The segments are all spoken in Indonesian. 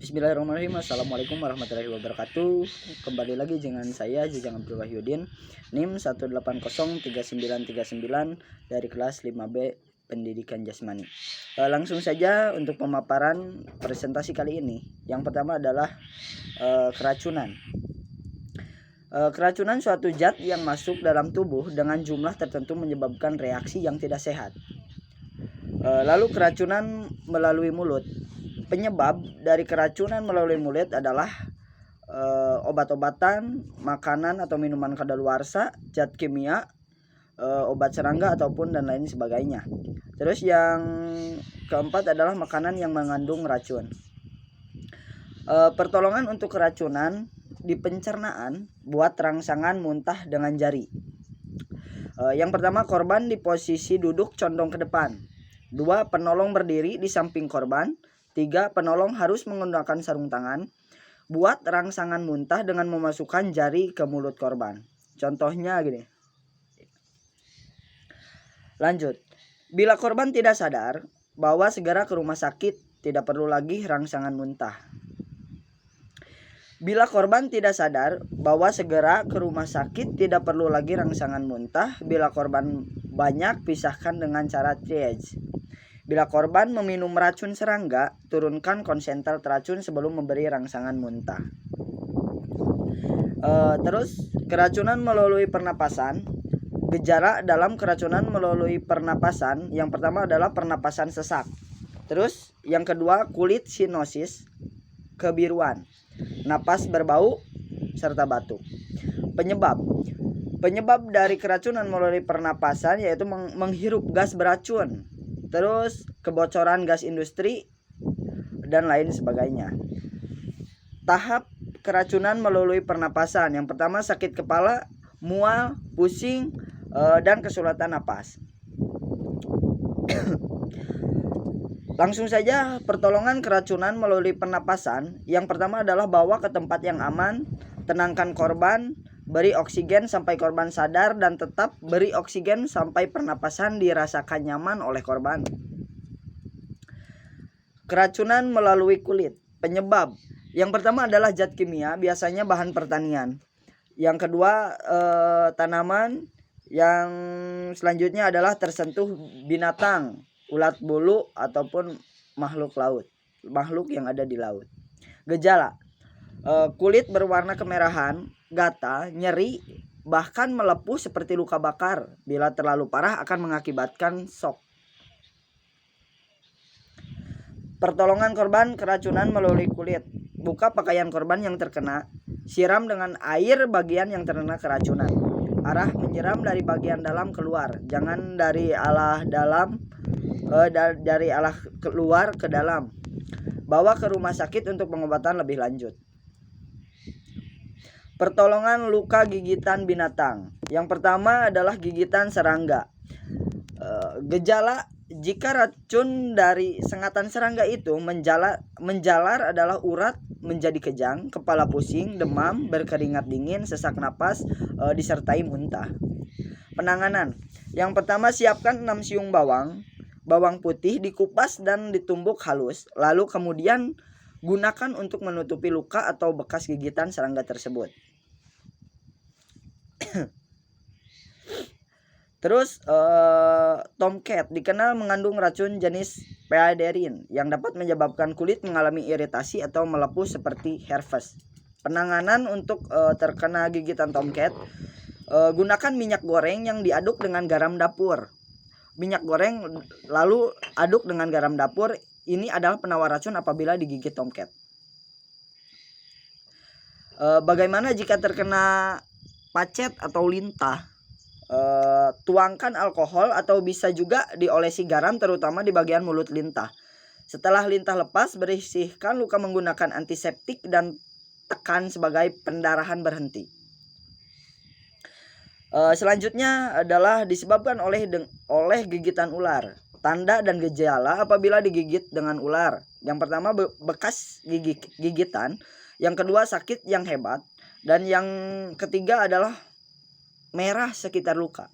Bismillahirrahmanirrahim. Assalamualaikum warahmatullahi wabarakatuh. Kembali lagi dengan saya Jajang Abdul Wahyudin, NIM 1803939 dari kelas 5B Pendidikan Jasmani. Langsung saja untuk pemaparan presentasi kali ini. Yang pertama adalah keracunan. Keracunan suatu zat yang masuk dalam tubuh dengan jumlah tertentu menyebabkan reaksi yang tidak sehat. Lalu keracunan melalui mulut. Penyebab dari keracunan melalui mulut adalah obat-obatan, makanan atau minuman kadaluarsa, zat kimia, obat serangga ataupun dan lain sebagainya. Terus yang keempat adalah makanan yang mengandung racun. Pertolongan untuk keracunan di pencernaan, buat rangsangan muntah dengan jari. Yang pertama, korban di posisi duduk condong ke depan. 2. Penolong berdiri di samping korban. 3. Penolong harus menggunakan sarung tangan. Buat rangsangan muntah dengan memasukkan jari ke mulut korban. Contohnya gini. Lanjut. Bila korban tidak sadar, bawa segera ke rumah sakit. Tidak perlu lagi rangsangan muntah. Bila korban tidak sadar, bawa segera ke rumah sakit. Tidak perlu lagi rangsangan muntah. Bila korban banyak, pisahkan dengan cara triage. Bila korban meminum racun serangga, turunkan konsentrat racun sebelum memberi rangsangan muntah. Terus keracunan melalui pernapasan. Gejala dalam keracunan melalui pernapasan, yang pertama adalah pernapasan sesak. Terus yang kedua, kulit sinosis, kebiruan, napas berbau serta batuk. Penyebab dari keracunan melalui pernapasan yaitu menghirup gas beracun. Terus kebocoran gas industri dan lain sebagainya. Tahap keracunan melalui pernapasan. Yang pertama, sakit kepala, mual, pusing, dan kesulitan napas. Langsung saja pertolongan keracunan melalui pernapasan. Yang pertama adalah bawa ke tempat yang aman, tenangkan korban, beri oksigen sampai korban sadar, dan tetap beri oksigen sampai pernapasan dirasakan nyaman oleh korban. Keracunan melalui kulit. Penyebab. Yang pertama adalah zat kimia, biasanya bahan pertanian. Yang kedua, tanaman. Yang selanjutnya adalah tersentuh binatang, ulat bulu ataupun makhluk laut, makhluk yang ada di laut. Gejala. Kulit berwarna kemerahan, gatal, nyeri, bahkan melepuh seperti luka bakar. Bila terlalu parah akan mengakibatkan shock. Pertolongan korban keracunan melalui kulit. Buka pakaian korban yang terkena, siram dengan air bagian yang terkena keracunan. Arah menyiram dari bagian dalam keluar, jangan dari arah dalam dari arah keluar ke dalam. Bawa ke rumah sakit untuk pengobatan lebih lanjut. Pertolongan luka gigitan binatang. Yang pertama adalah gigitan serangga. Gejala jika racun dari sengatan serangga itu menjalar adalah urat menjadi kejang, kepala pusing, demam, berkeringat dingin, sesak napas, disertai muntah. Penanganan. Yang pertama, siapkan 6 siung bawang putih dikupas dan ditumbuk halus. Lalu kemudian gunakan untuk menutupi luka atau bekas gigitan serangga tersebut. Terus tomcat dikenal mengandung racun jenis peaderin yang dapat menyebabkan kulit mengalami iritasi atau melepuh seperti herpes. Penanganan untuk terkena gigitan tomcat, gunakan minyak goreng yang diaduk dengan garam dapur. Minyak goreng lalu aduk dengan garam dapur. Ini adalah penawar racun apabila digigit tomcat. Bagaimana jika terkena pacet atau lintah? Tuangkan alkohol atau bisa juga diolesi garam terutama di bagian mulut lintah. Setelah lintah lepas, bersihkan luka menggunakan antiseptik dan tekan sebagai pendarahan berhenti. Selanjutnya adalah disebabkan oleh gigitan ular. Tanda dan gejala apabila digigit dengan ular. Yang pertama, bekas gigitan. Yang kedua, sakit yang hebat. Dan yang ketiga adalah merah sekitar luka.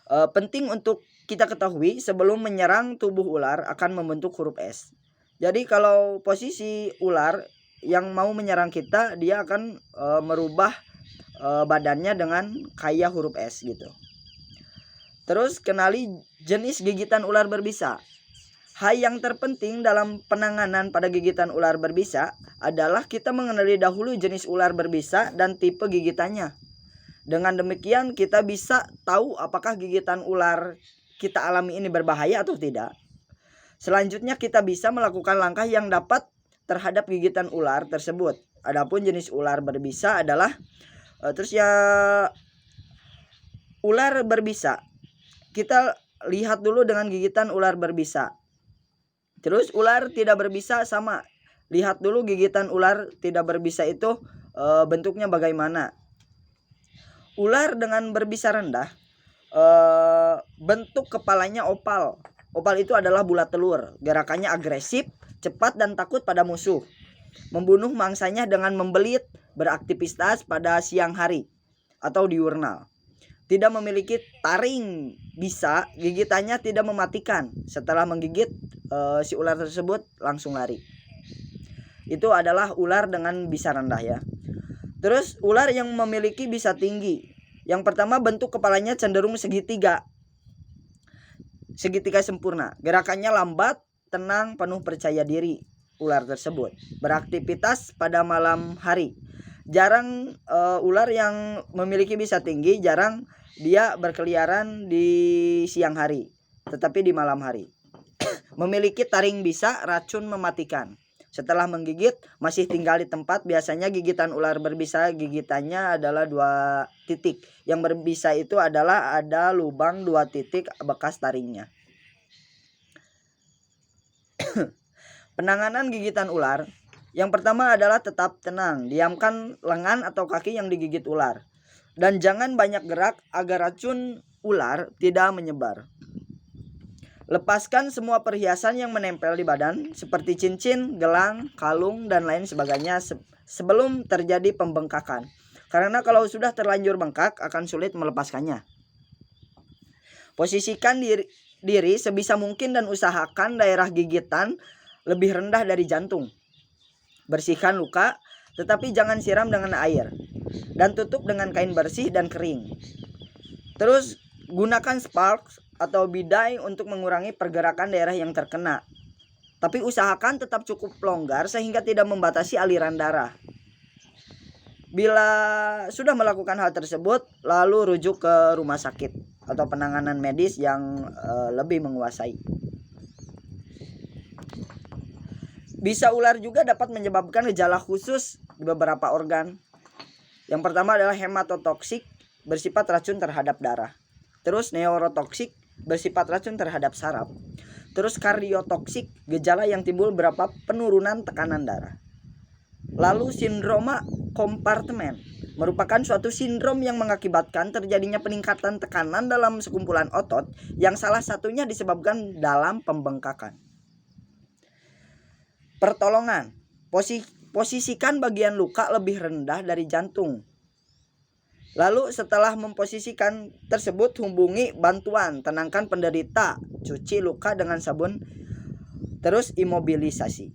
Penting untuk kita ketahui, sebelum menyerang tubuh ular akan membentuk huruf S. Jadi kalau posisi ular yang mau menyerang kita, dia akan merubah badannya dengan kayak huruf S gitu. Terus kenali jenis gigitan ular berbisa. Hal yang terpenting dalam penanganan pada gigitan ular berbisa adalah kita mengenali dahulu jenis ular berbisa dan tipe gigitannya. Dengan demikian kita bisa tahu apakah gigitan ular kita alami ini berbahaya atau tidak. Selanjutnya kita bisa melakukan langkah yang dapat terhadap gigitan ular tersebut. Adapun jenis ular berbisa adalah ular berbisa. Kita lihat dulu dengan gigitan ular berbisa. Terus ular tidak berbisa sama. Lihat dulu gigitan ular tidak berbisa itu bentuknya bagaimana. Ular dengan berbisa rendah, bentuk kepalanya opal. Opal itu adalah bulat telur. Gerakannya agresif, cepat dan takut pada musuh. Membunuh mangsanya dengan membelit, beraktivitas pada siang hari atau diurnal. Tidak memiliki taring bisa, gigitannya tidak mematikan. Setelah menggigit si ular tersebut langsung lari. Itu adalah ular dengan bisa rendah ya. Terus ular yang memiliki bisa tinggi. Yang pertama bentuk kepalanya cenderung segitiga. Segitiga sempurna. Gerakannya lambat, tenang, penuh percaya diri. Ular tersebut beraktivitas pada malam hari. Jarang ular yang memiliki bisa tinggi, jarang dia berkeliaran di siang hari, tetapi di malam hari. Memiliki taring bisa, racun mematikan. Setelah menggigit masih tinggal di tempat. Biasanya gigitan ular berbisa gigitannya adalah 2 titik. Yang berbisa itu adalah ada lubang 2 titik bekas taringnya. Penanganan gigitan ular. Yang pertama adalah tetap tenang. Diamkan lengan atau kaki yang digigit ular. Dan jangan banyak gerak agar racun ular tidak menyebar. Lepaskan semua perhiasan yang menempel di badan seperti cincin, gelang, kalung, dan lain sebagainya sebelum terjadi pembengkakan. Karena kalau sudah terlanjur bengkak akan sulit melepaskannya. Posisikan diri sebisa mungkin dan usahakan daerah gigitan lebih rendah dari jantung. Bersihkan luka, tetapi jangan siram dengan air. Dan tutup dengan kain bersih dan kering. Terus gunakan sparks atau bidai untuk mengurangi pergerakan daerah yang terkena. Tapi usahakan tetap cukup longgar sehingga tidak membatasi aliran darah. Bila sudah melakukan hal tersebut, lalu rujuk ke rumah sakit atau penanganan medis yang lebih menguasai. Bisa ular juga dapat menyebabkan gejala khusus di beberapa organ. Yang pertama adalah hematotoksik, bersifat racun terhadap darah. Terus neurotoksik, bersifat racun terhadap saraf. Terus kardiotoksik, gejala yang timbul berupa penurunan tekanan darah. Lalu sindroma kompartemen, merupakan suatu sindrom yang mengakibatkan terjadinya peningkatan tekanan dalam sekumpulan otot yang salah satunya disebabkan dalam pembengkakan. Pertolongan, posisikan bagian luka lebih rendah dari jantung. Lalu setelah memposisikan tersebut, hubungi bantuan, tenangkan penderita, cuci luka dengan sabun, terus imobilisasi.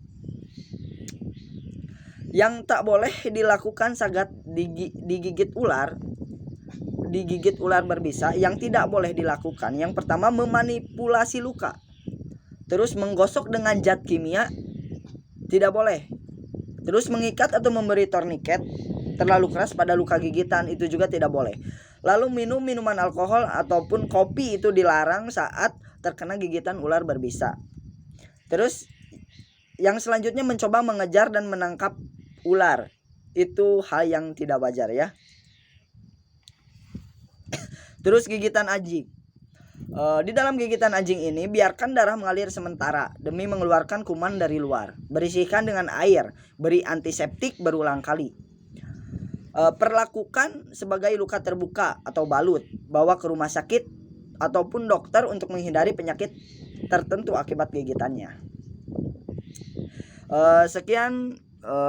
Yang tak boleh dilakukan saat digigit ular berbisa, yang tidak boleh dilakukan. Yang pertama memanipulasi luka. Terus menggosok dengan zat kimia, tidak boleh. Terus mengikat atau memberi torniket terlalu keras pada luka gigitan, itu juga tidak boleh. Lalu minum minuman alkohol ataupun kopi itu dilarang saat terkena gigitan ular berbisa. Terus yang selanjutnya mencoba mengejar dan menangkap ular, itu hal yang tidak wajar ya. Terus gigitan anjing. Di dalam gigitan anjing ini biarkan darah mengalir sementara demi mengeluarkan kuman dari luar. Bersihkan dengan air, beri antiseptik berulang kali. Perlakukan sebagai luka terbuka atau balut, bawa ke rumah sakit ataupun dokter untuk menghindari penyakit tertentu akibat gigitannya. Sekian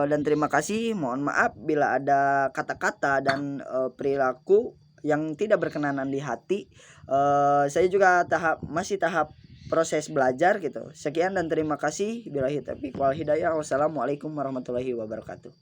dan terima kasih. Mohon maaf bila ada kata-kata dan perilaku yang tidak berkenanan di hati. Saya juga masih tahap proses belajar gitu. Sekian dan terima kasih. Billahi taufiq wal hidayah. Wassalamualaikum warahmatullahi wabarakatuh.